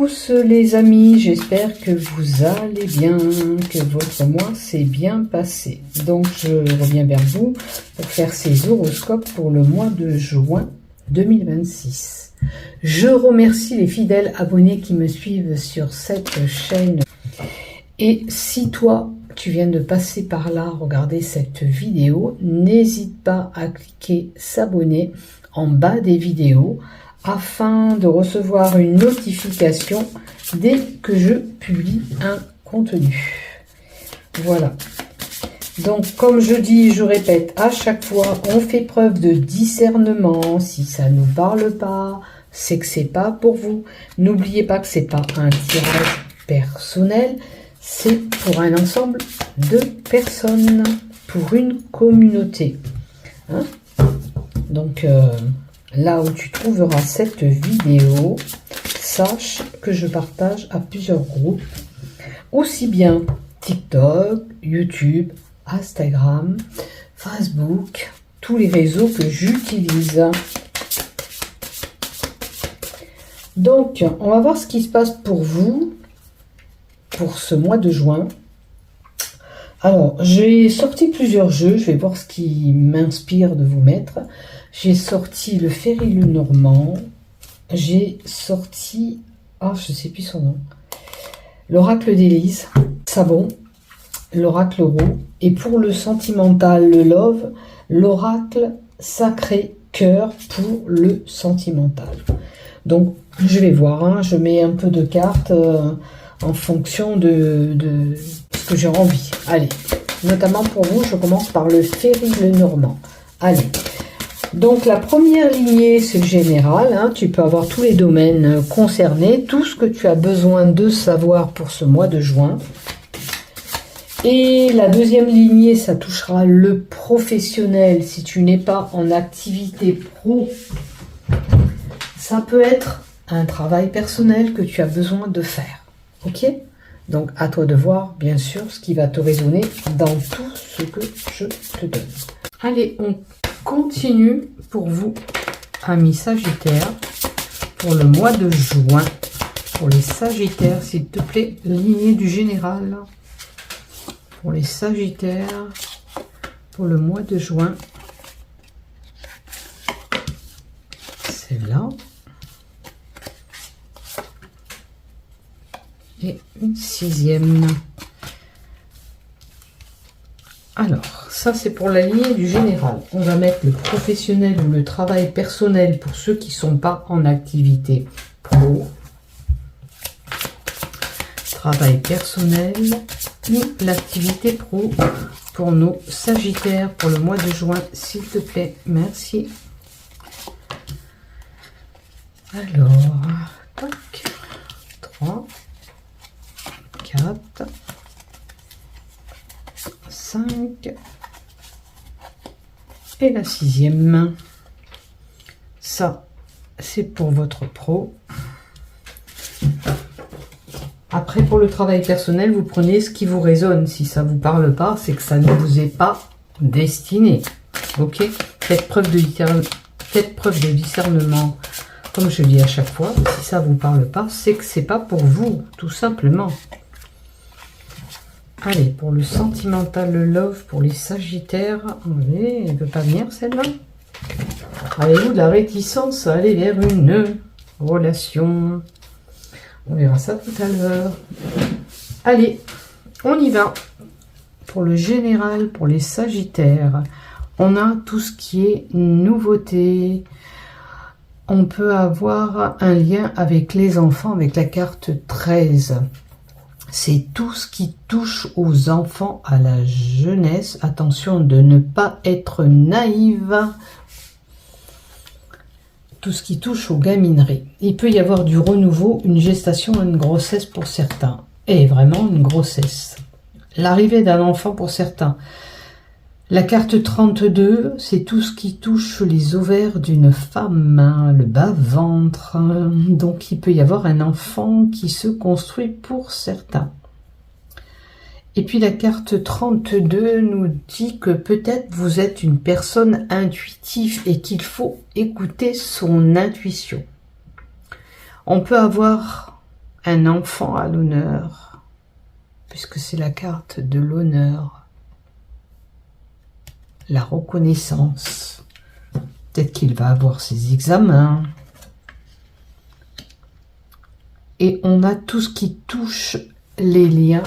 tous les amis, j'espère que vous allez bien, que votre mois s'est bien passé. Donc je reviens vers vous pour faire ces horoscopes pour le mois de juin 2026. Je remercie les fidèles abonnés qui me suivent sur cette chaîne. Et si toi, tu viens de passer par là, regarder cette vidéo, n'hésite pas à cliquer s'abonner en bas des vidéos afin de recevoir une notification dès que je publie un contenu. Voilà. Donc, comme je dis, je répète à chaque fois, on fait preuve de discernement. Si ça ne nous parle pas, c'est que c'est pas pour vous. N'oubliez pas que c'est pas un tirage personnel, c'est pour un ensemble de personnes, pour une communauté. Hein? Donc, là où tu trouveras cette vidéo, sache que je partage à plusieurs groupes, aussi bien TikTok, YouTube, Instagram, Facebook, tous les réseaux que j'utilise. Donc, on va voir ce qui se passe pour vous, pour ce mois de juin. Alors, j'ai sorti plusieurs jeux, je vais voir ce qui m'inspire de vous mettre. J'ai sorti le Ferry le Normand, j'ai sorti, je sais plus son nom, l'Oracle d'Élise, Sabon, l'Oracle Roux, et pour le sentimental, le Love, l'Oracle Sacré Cœur pour le sentimental. Donc, je vais voir, je mets un peu de cartes en fonction de ce que j'ai envie. Allez, notamment pour vous, je commence par le Ferry le Normand. Allez. Donc la première lignée, c'est le général, tu peux avoir tous les domaines concernés, tout ce que tu as besoin de savoir pour ce mois de juin. Et la deuxième lignée, ça touchera le professionnel. Si tu n'es pas en activité pro, ça peut être un travail personnel que tu as besoin de faire. Ok? Donc à toi de voir, bien sûr, ce qui va te résonner dans tout ce que je te donne. Allez, on continue pour vous, amis Sagittaires, pour le mois de juin. Pour les Sagittaires, s'il te plaît, lignée du général. Pour les Sagittaires, pour le mois de juin. C'est là. Et une sixième. Alors, ça c'est pour la lignée du général. On va mettre le professionnel ou le travail personnel pour ceux qui ne sont pas en activité pro. Travail personnel ou l'activité pro pour nos Sagittaires pour le mois de juin, s'il te plaît. Merci. Alors, tac, 3, 4, 5 et la sixième. Ça, c'est pour votre pro. Après, pour le travail personnel, vous prenez ce qui vous résonne. Si ça ne vous parle pas, c'est que ça ne vous est pas destiné. Ok? Faites preuve de discernement. Comme je dis à chaque fois, si ça ne vous parle pas, c'est que c'est pas pour vous, tout simplement. Allez, pour le sentimental, le love, pour les Sagittaires. Allez, elle ne veut pas venir celle-là. Avez-vous de la réticence à aller vers une relation? On verra ça tout à l'heure. Allez, on y va. Pour le général, pour les Sagittaires, on a tout ce qui est nouveauté. On peut avoir un lien avec les enfants, avec la carte 13. C'est tout ce qui touche aux enfants, à la jeunesse. Attention de ne pas être naïve. Tout ce qui touche aux gamineries. Il peut y avoir du renouveau, une gestation, une grossesse pour certains. Et vraiment une grossesse. L'arrivée d'un enfant pour certains. La carte 32, c'est tout ce qui touche les ovaires d'une femme, le bas-ventre. Donc il peut y avoir un enfant qui se construit pour certains. Et puis la carte 32 nous dit que peut-être vous êtes une personne intuitive et qu'il faut écouter son intuition. On peut avoir un enfant à l'honneur, puisque c'est la carte de l'honneur, la reconnaissance. Peut-être qu'il va avoir ses examens. Et on a tout ce qui touche les liens.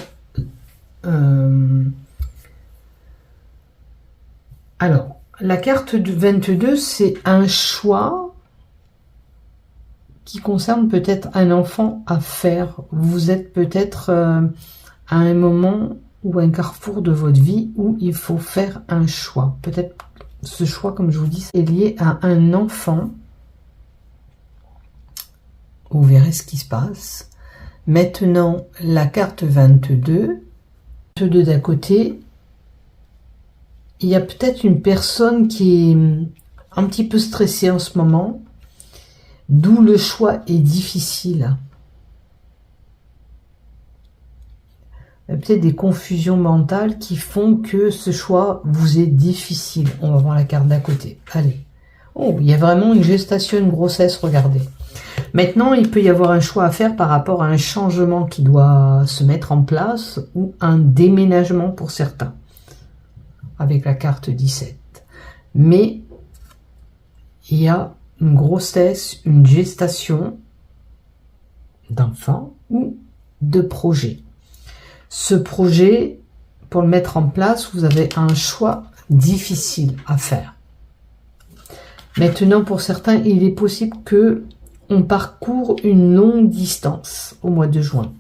Alors, la carte du 22, c'est un choix qui concerne peut-être un enfant à faire. Vous êtes peut-être à un moment ou un carrefour de votre vie où il faut faire un choix. Peut-être ce choix, comme je vous dis, est lié à un enfant. Vous verrez ce qui se passe. Maintenant, la carte 22. 22 d'un côté. Il y a peut-être une personne qui est un petit peu stressée en ce moment, d'où le choix est difficile. Il y a peut-être des confusions mentales qui font que ce choix vous est difficile. On va voir la carte d'à côté. Allez. Oh, il y a vraiment une gestation, une grossesse, regardez. Maintenant, il peut y avoir un choix à faire par rapport à un changement qui doit se mettre en place ou un déménagement pour certains, avec la carte 17. Mais il y a une grossesse, une gestation d'enfant ou de projet. Ce projet, pour le mettre en place, vous avez un choix difficile à faire. Maintenant, pour certains, il est possible que on parcourt une longue distance au mois de juin.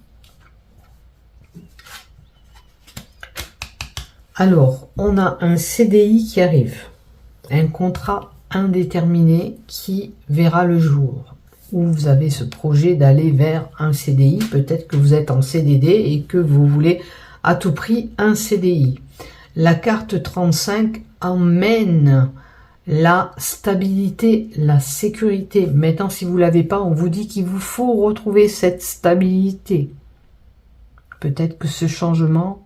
Alors, on a un CDI qui arrive, un contrat indéterminé qui verra le jour, où vous avez ce projet d'aller vers un CDI. Peut-être que vous êtes en CDD et que vous voulez à tout prix un CDI. La carte 35 emmène la stabilité, la sécurité. Maintenant, si vous ne l'avez pas, on vous dit qu'il vous faut retrouver cette stabilité. Peut-être que ce changement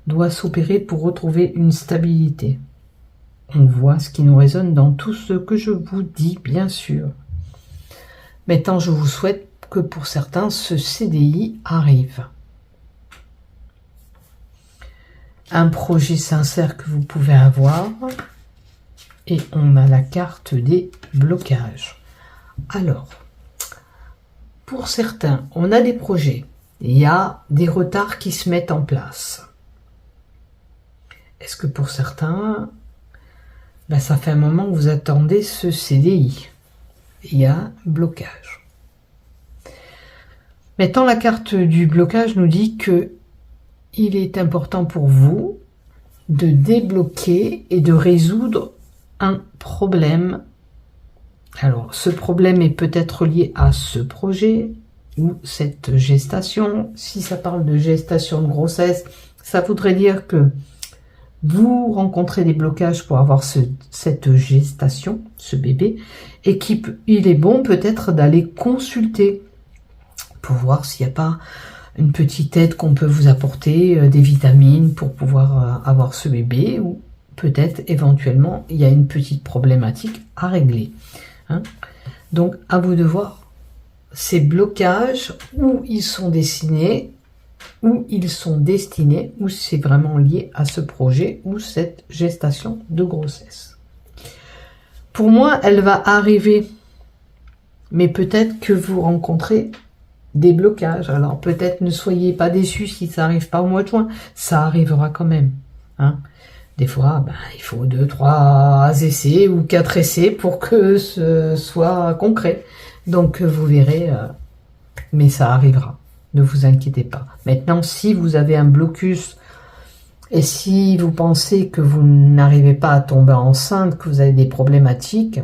doit s'opérer pour retrouver une stabilité. On voit ce qui nous résonne dans tout ce que je vous dis, bien sûr. Maintenant, je vous souhaite que pour certains, ce CDI arrive. Un projet sincère que vous pouvez avoir. Et on a la carte des blocages. Alors, pour certains, on a des projets. Il y a des retards qui se mettent en place. Est-ce que pour certains, ça fait un moment que vous attendez ce CDI? Il y a un blocage. Maintenant, la carte du blocage nous dit que il est important pour vous de débloquer et de résoudre un problème. Alors, ce problème est peut-être lié à ce projet ou cette gestation. Si ça parle de gestation de grossesse, ça voudrait dire que vous rencontrez des blocages pour avoir cette gestation, ce bébé, et qu'il est bon peut-être d'aller consulter pour voir s'il n'y a pas une petite aide qu'on peut vous apporter, des vitamines pour pouvoir avoir ce bébé, ou peut-être éventuellement il y a une petite problématique à régler. Donc à vous de voir ces blocages, où ils sont dessinés, où ils sont destinés, ou c'est vraiment lié à ce projet ou cette gestation de grossesse. Pour moi, elle va arriver, mais peut-être que vous rencontrez des blocages. Alors peut-être ne soyez pas déçus si ça n'arrive pas au mois de juin, ça arrivera quand même. Des fois, il faut 2, 3 essais ou 4 essais pour que ce soit concret. Donc vous verrez, mais ça arrivera. Ne vous inquiétez pas. Maintenant, si vous avez un blocus et si vous pensez que vous n'arrivez pas à tomber enceinte, que vous avez des problématiques,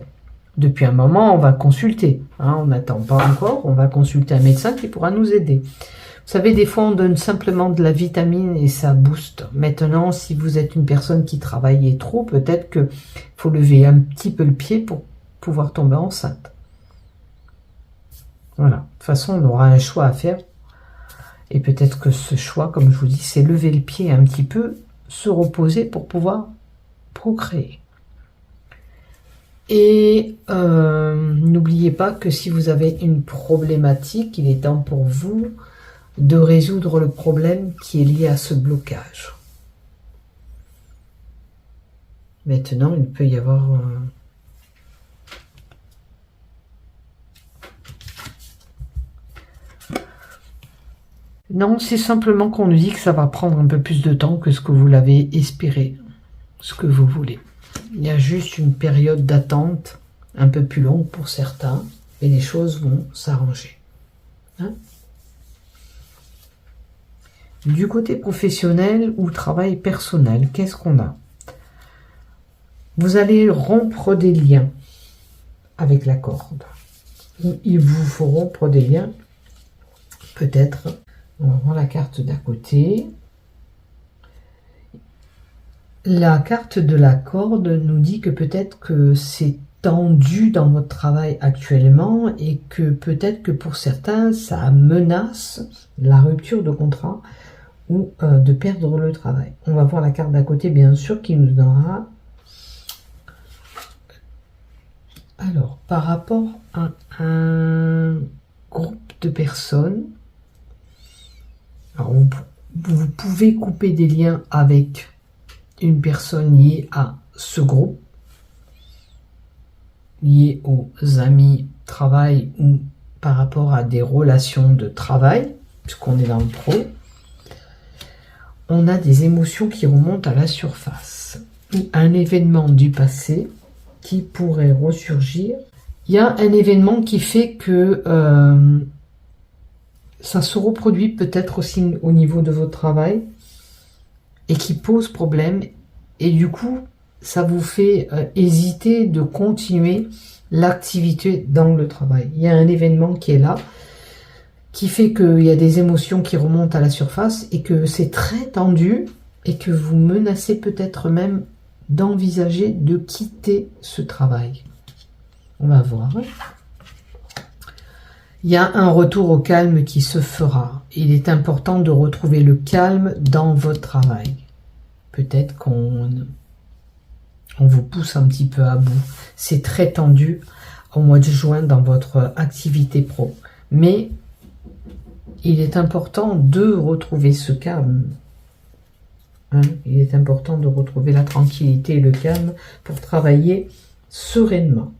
depuis un moment, on va consulter. On n'attend pas encore, on va consulter un médecin qui pourra nous aider. Vous savez, des fois, on donne simplement de la vitamine et ça booste. Maintenant, si vous êtes une personne qui travaille trop, peut-être qu'il faut lever un petit peu le pied pour pouvoir tomber enceinte. Voilà. De toute façon, on aura un choix à faire. Et peut-être que ce choix, comme je vous dis, c'est lever le pied un petit peu, se reposer pour pouvoir procréer. Et n'oubliez pas que si vous avez une problématique, il est temps pour vous de résoudre le problème qui est lié à ce blocage. Maintenant, il peut y avoir... Non, c'est simplement qu'on nous dit que ça va prendre un peu plus de temps que ce que vous l'avez espéré, ce que vous voulez. Il y a juste une période d'attente un peu plus longue pour certains, et les choses vont s'arranger. Hein? Du côté professionnel ou travail personnel, qu'est-ce qu'on a? Vous allez rompre des liens avec la corde. Il vous faut rompre des liens, peut-être. On va voir la carte d'à côté. La carte de la corde nous dit que peut-être que c'est tendu dans votre travail actuellement et que peut-être que pour certains, ça menace la rupture de contrat ou de perdre le travail. On va voir la carte d'à côté, bien sûr, qui nous donnera... Alors, par rapport à un groupe de personnes, alors vous pouvez couper des liens avec une personne liée à ce groupe, liée aux amis, travail ou par rapport à des relations de travail, puisqu'on est dans le pro. On a des émotions qui remontent à la surface, ou un événement du passé qui pourrait ressurgir. Il y a un événement qui fait que ça se reproduit peut-être aussi au niveau de votre travail et qui pose problème, et du coup ça vous fait hésiter de continuer l'activité dans le travail. Il y a un événement qui est là, qui fait qu'il y a des émotions qui remontent à la surface et que c'est très tendu et que vous menacez peut-être même d'envisager de quitter ce travail. On va voir. Il y a un retour au calme qui se fera. Il est important de retrouver le calme dans votre travail. Peut-être qu'on vous pousse un petit peu à bout. C'est très tendu au mois de juin dans votre activité pro. Mais il est important de retrouver ce calme. Il est important de retrouver la tranquillité et le calme pour travailler sereinement.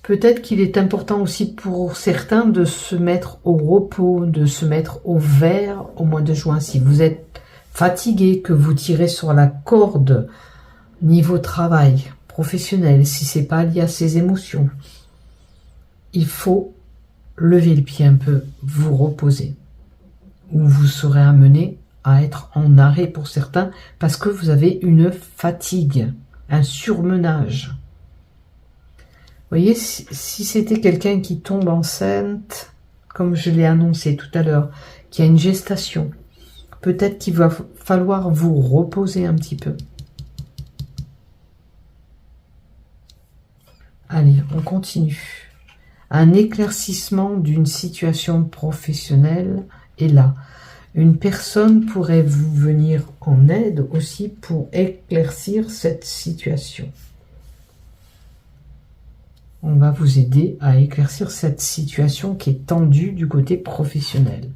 Peut-être qu'il est important aussi pour certains de se mettre au repos, de se mettre au vert au mois de juin. Si vous êtes fatigué, que vous tirez sur la corde niveau travail professionnel, si c'est pas lié à ces émotions, il faut lever le pied un peu, vous reposer. Ou vous serez amené à être en arrêt pour certains parce que vous avez une fatigue, un surmenage. Vous voyez, si c'était quelqu'un qui tombe enceinte, comme je l'ai annoncé tout à l'heure, qui a une gestation, peut-être qu'il va falloir vous reposer un petit peu. Allez, on continue. Un éclaircissement d'une situation professionnelle est là. Une personne pourrait vous venir en aide aussi pour éclaircir cette situation. On va vous aider à éclaircir cette situation qui est tendue du côté professionnel.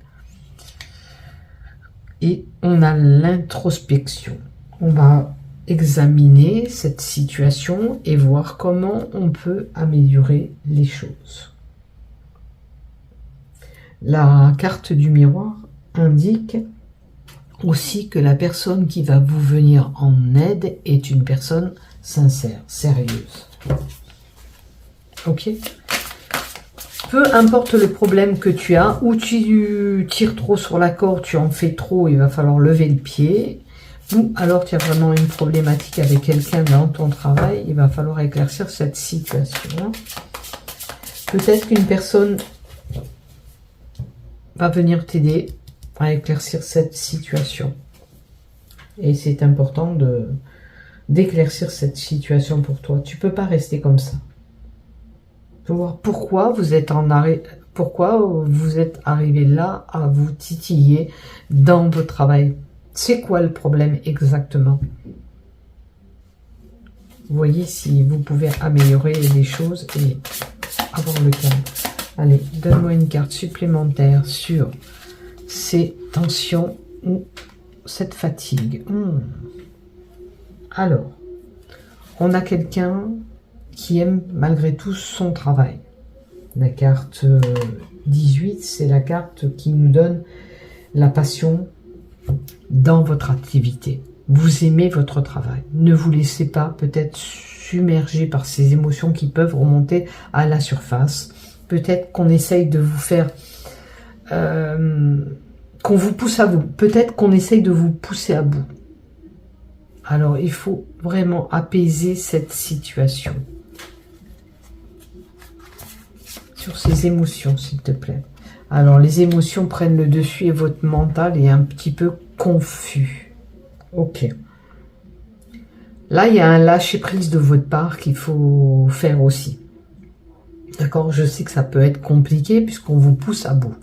Et on a l'introspection. On va examiner cette situation et voir comment on peut améliorer les choses. La carte du miroir indique aussi que la personne qui va vous venir en aide est une personne sincère, sérieuse. Ok? Peu importe le problème que tu as, ou tu tires trop sur la corde, tu en fais trop, il va falloir lever le pied, ou alors tu as vraiment une problématique avec quelqu'un dans ton travail, il va falloir éclaircir cette situation. Peut-être qu'une personne va venir t'aider à éclaircir cette situation. Et c'est important d'éclaircir cette situation pour toi. Tu peux pas rester comme ça. Il faut voir pourquoi vous êtes en arrêt, pourquoi vous êtes arrivé là à vous titiller dans votre travail. C'est quoi le problème exactement? Voyez si vous pouvez améliorer les choses et avoir le calme. Allez, donne-moi une carte supplémentaire sur ces tensions ou cette fatigue. Alors, on a quelqu'un qui aime malgré tout son travail. La carte 18, c'est la carte qui nous donne la passion dans votre activité. Vous aimez votre travail. Ne vous laissez pas peut-être submerger par ces émotions qui peuvent remonter à la surface. Peut-être qu'on essaye de vous faire... qu'on vous pousse à bout. Peut-être qu'on essaye de vous pousser à bout. Alors, il faut vraiment apaiser cette situation. Sur ces émotions, s'il te plaît. Alors, les émotions prennent le dessus et votre mental est un petit peu confus. Ok. Là, il y a un lâcher-prise de votre part qu'il faut faire aussi. D'accord? Je sais que ça peut être compliqué puisqu'on vous pousse à bout.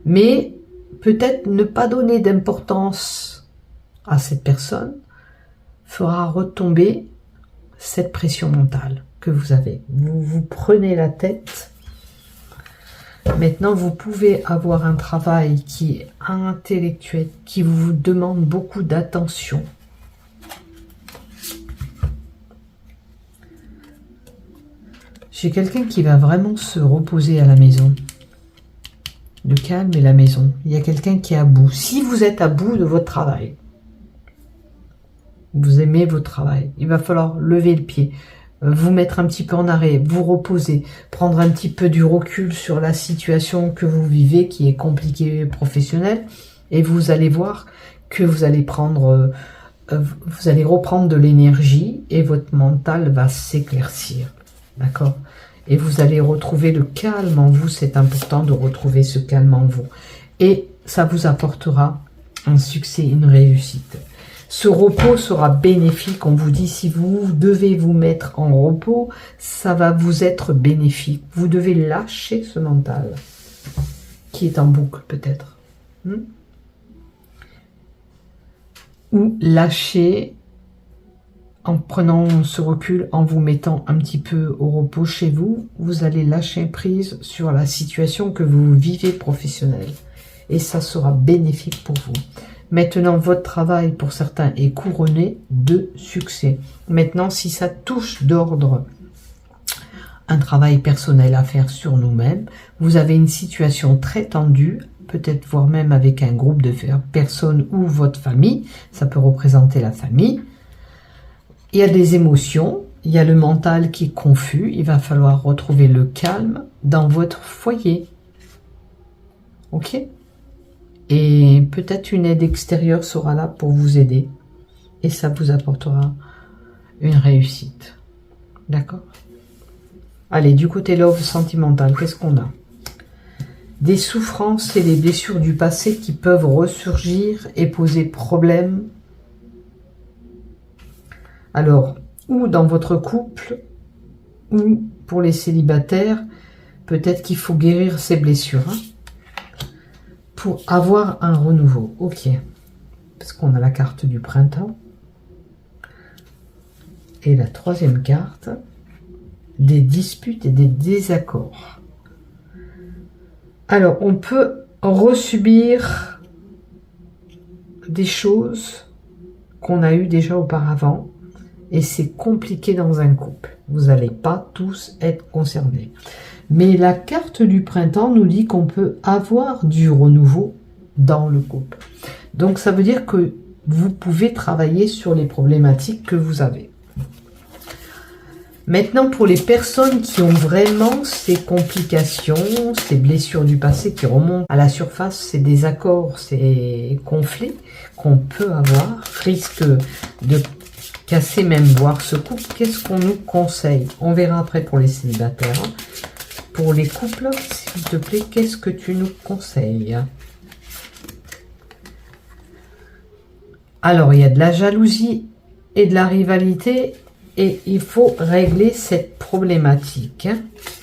Mais peut-être ne pas donner d'importance à cette personne fera retomber cette pression mentale que vous avez. Vous vous prenez la tête. Maintenant, vous pouvez avoir un travail qui est intellectuel, qui vous demande beaucoup d'attention. J'ai quelqu'un qui va vraiment se reposer à la maison. Le calme et la maison. Il y a quelqu'un qui est à bout. Si vous êtes à bout de votre travail, vous aimez votre travail, il va falloir lever le pied, vous mettre un petit peu en arrêt, vous reposer, prendre un petit peu du recul sur la situation que vous vivez, qui est compliquée professionnelle, et vous allez voir que vous allez reprendre de l'énergie et votre mental va s'éclaircir, d'accord? Et vous allez retrouver le calme en vous, c'est important de retrouver ce calme en vous. Et ça vous apportera un succès, une réussite. Ce repos sera bénéfique, on vous dit, si vous devez vous mettre en repos, ça va vous être bénéfique. Vous devez lâcher ce mental qui est en boucle peut-être. Ou lâcher en prenant ce recul, en vous mettant un petit peu au repos chez vous, vous allez lâcher prise sur la situation que vous vivez professionnelle. Et ça sera bénéfique pour vous. Maintenant, votre travail, pour certains, est couronné de succès. Maintenant, si ça touche d'ordre un travail personnel à faire sur nous-mêmes, vous avez une situation très tendue, peut-être voire même avec un groupe de personnes ou votre famille, ça peut représenter la famille. Il y a des émotions, il y a le mental qui est confus, il va falloir retrouver le calme dans votre foyer. Ok ? Et peut-être une aide extérieure sera là pour vous aider. Et ça vous apportera une réussite. D'accord? Allez, du côté love sentimental, qu'est-ce qu'on a? Des souffrances et des blessures du passé qui peuvent ressurgir et poser problème. Alors, ou dans votre couple, ou pour les célibataires, peut-être qu'il faut guérir ces blessures. Pour avoir un renouveau. Ok. Parce qu'on a la carte du printemps. Et la troisième carte, des disputes et des désaccords. Alors, on peut resubir des choses qu'on a eues déjà auparavant. Et c'est compliqué dans un couple. Vous n'allez pas tous être concernés. Mais la carte du printemps nous dit qu'on peut avoir du renouveau dans le couple. Donc ça veut dire que vous pouvez travailler sur les problématiques que vous avez. Maintenant, pour les personnes qui ont vraiment ces complications, ces blessures du passé qui remontent à la surface, ces désaccords, ces conflits qu'on peut avoir, risque de casser même voire ce couple, qu'est-ce qu'on nous conseille? On verra après pour les célibataires. Pour les couples, s'il te plaît, qu'est-ce que tu nous conseilles? Alors, il y a de la jalousie et de la rivalité et il faut régler cette problématique.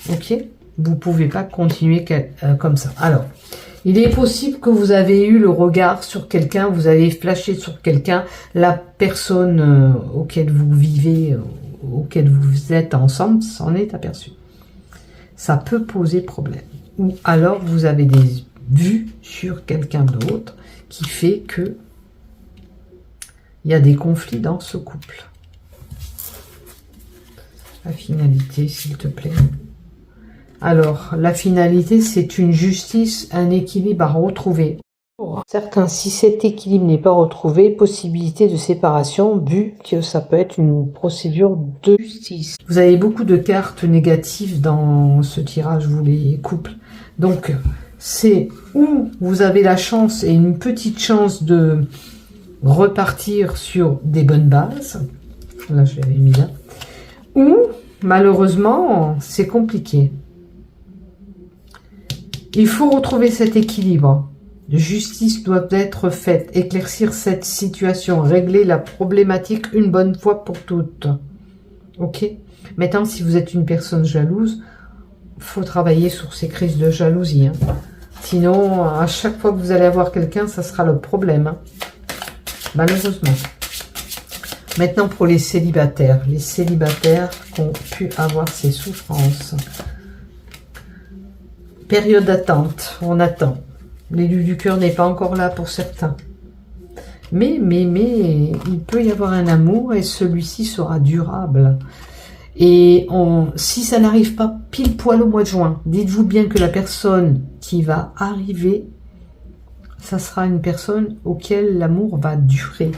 Ok? Vous ne pouvez pas continuer comme ça. Alors, il est possible que vous avez eu le regard sur quelqu'un, vous avez flashé sur quelqu'un, la personne auquel vous vivez, auquel vous êtes ensemble s'en est aperçu. Ça peut poser problème. Ou alors vous avez des vues sur quelqu'un d'autre qui fait que il y a des conflits dans ce couple. La finalité, s'il te plaît. Alors, la finalité, c'est une justice, un équilibre à retrouver. Pour certains, si cet équilibre n'est pas retrouvé, possibilité de séparation, vu que ça peut être une procédure de justice. Vous avez beaucoup de cartes négatives dans ce tirage, vous les couples. Donc, c'est où vous avez la chance et une petite chance de repartir sur des bonnes bases. Là, je l'avais mis là. Ou, malheureusement, c'est compliqué. Il faut retrouver cet équilibre. Justice doit être faite, éclaircir cette situation, régler la problématique une bonne fois pour toutes. Ok? Maintenant, si vous êtes une personne jalouse, il faut travailler sur ces crises de jalousie. Hein. Sinon, à chaque fois que vous allez avoir quelqu'un, ça sera le problème. Hein. Malheureusement. Maintenant, pour les célibataires qui ont pu avoir ces souffrances. Période d'attente, on attend. L'élu du cœur n'est pas encore là pour certains. Mais, il peut y avoir un amour et celui-ci sera durable. Et si ça n'arrive pas pile poil au mois de juin, dites-vous bien que la personne qui va arriver, ça sera une personne auquel l'amour va durer.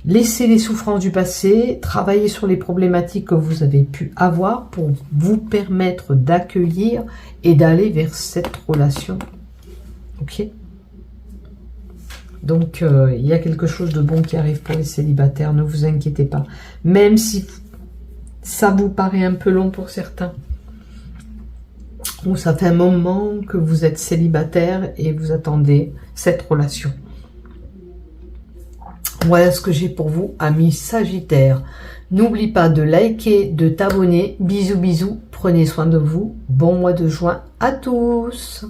Laissez les souffrances du passé, travaillez sur les problématiques que vous avez pu avoir pour vous permettre d'accueillir et d'aller vers cette relation. Ok? Donc, il y a quelque chose de bon qui arrive pour les célibataires, ne vous inquiétez pas. Même si ça vous paraît un peu long pour certains, ou ça fait un moment que vous êtes célibataire et vous attendez cette relation. Voilà ce que j'ai pour vous, amis Sagittaires. N'oublie pas de liker, de t'abonner. Bisous, bisous. Prenez soin de vous. Bon mois de juin à tous.